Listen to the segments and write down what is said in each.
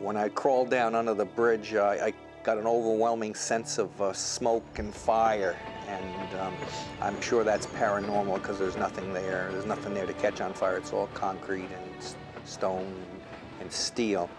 When I crawled down under the bridge, I got an overwhelming sense of smoke and fire, and I'm sure that's paranormal because there's nothing there. There's nothing there to catch on fire. It's all concrete and stone and steel.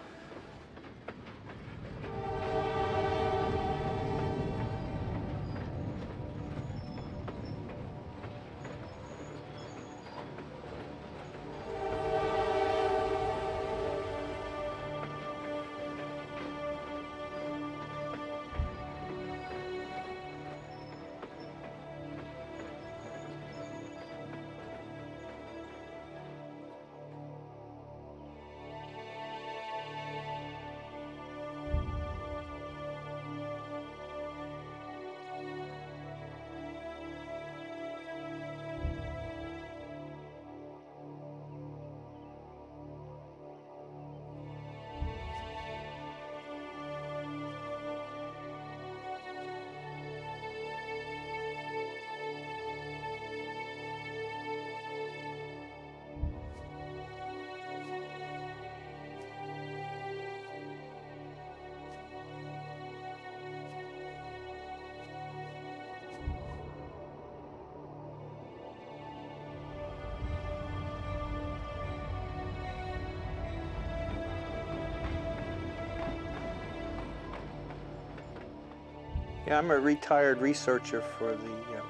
Yeah, I'm a retired researcher for the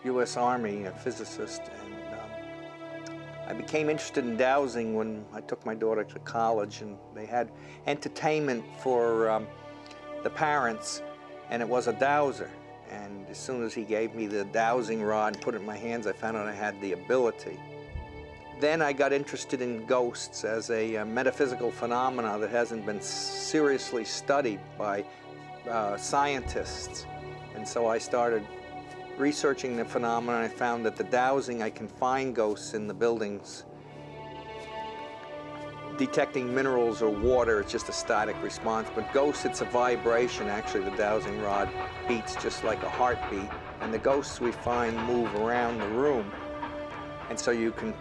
U.S. Army, a physicist, and I became interested in dowsing when I took my daughter to college, and they had entertainment for the parents, and it was a dowser. And as soon as he gave me the dowsing rod and put it in my hands, I found out I had the ability. Then I got interested in ghosts as a metaphysical phenomena that hasn't been seriously studied by scientists. And so I started researching the phenomenon. I found that the dowsing, I can find ghosts in the buildings. Detecting minerals or water, it's just a static response. But ghosts, it's a vibration. Actually, the dowsing rod beats just like a heartbeat. And the ghosts we find move around the room. And so you can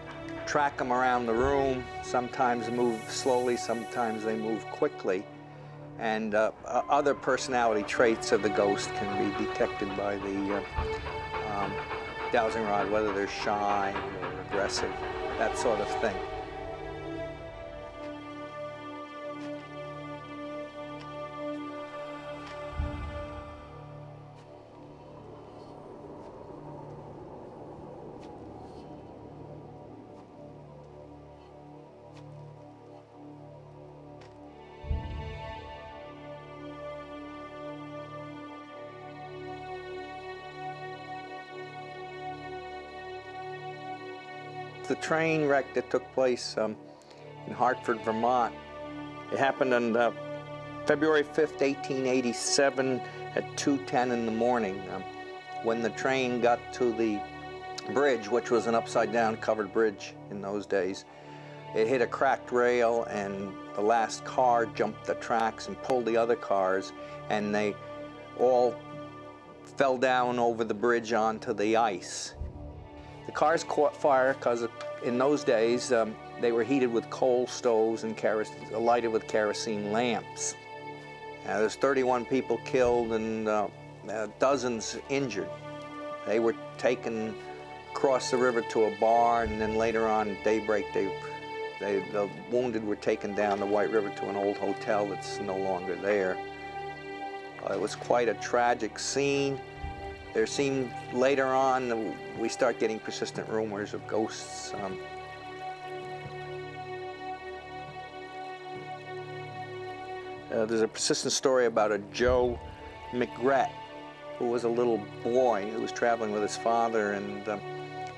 track them around the room. Sometimes move slowly, sometimes they move quickly. And other personality traits of the ghost can be detected by the dowsing rod, whether they're shy or aggressive, that sort of thing. The train wreck that took place in Hartford, Vermont, it happened on February 5th, 1887 at 2:10 in the morning. When the train got to the bridge, which was an upside-down covered bridge in those days, it hit a cracked rail, and the last car jumped the tracks and pulled the other cars, and they all fell down over the bridge onto the ice. The cars caught fire because in those days they were heated with coal stoves and lighted with kerosene lamps. There's 31 people killed and dozens injured. They were taken across the river to a bar, and then later on at daybreak the wounded were taken down the White River to an old hotel that's no longer there. It was quite a tragic scene. There seemed later on, we start getting persistent rumors of ghosts. There's a persistent story about a Joe McGrett, who was a little boy who was traveling with his father, and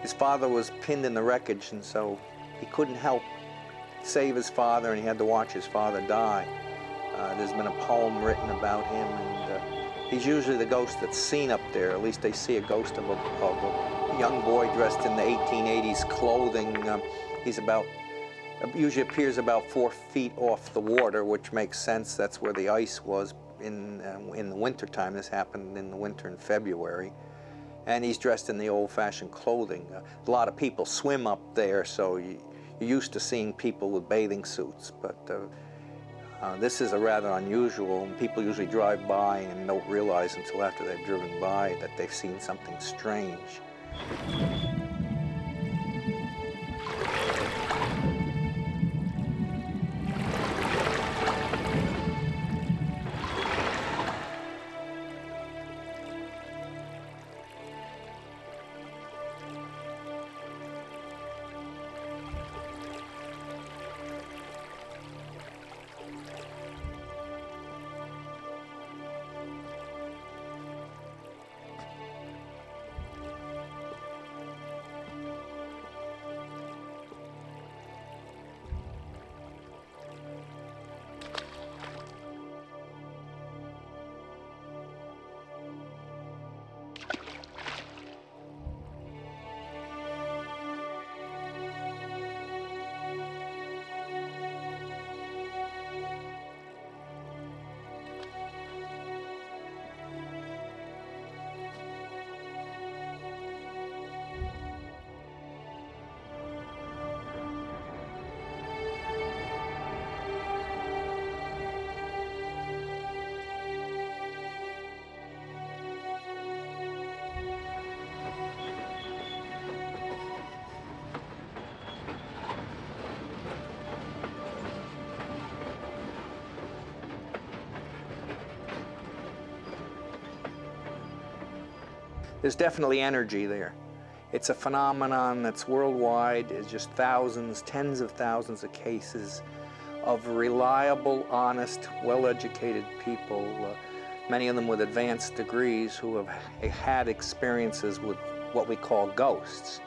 his father was pinned in the wreckage, and so he couldn't help save his father, and he had to watch his father die. There's been a poem written about him, and he's usually the ghost that's seen up there. At least they see a ghost of a young boy dressed in the 1880s clothing. He's usually appears about 4 feet off the water, which makes sense. That's where the ice was in the wintertime. This happened in the winter in February. And he's dressed in the old-fashioned clothing. A lot of people swim up there, so you're used to seeing people with bathing suits. But This is a rather unusual, and people usually drive by and don't realize until after they've driven by that they've seen something strange. There's definitely energy there. It's a phenomenon that's worldwide. It's just thousands, tens of thousands of cases of reliable, honest, well-educated people, many of them with advanced degrees, who have had experiences with what we call ghosts.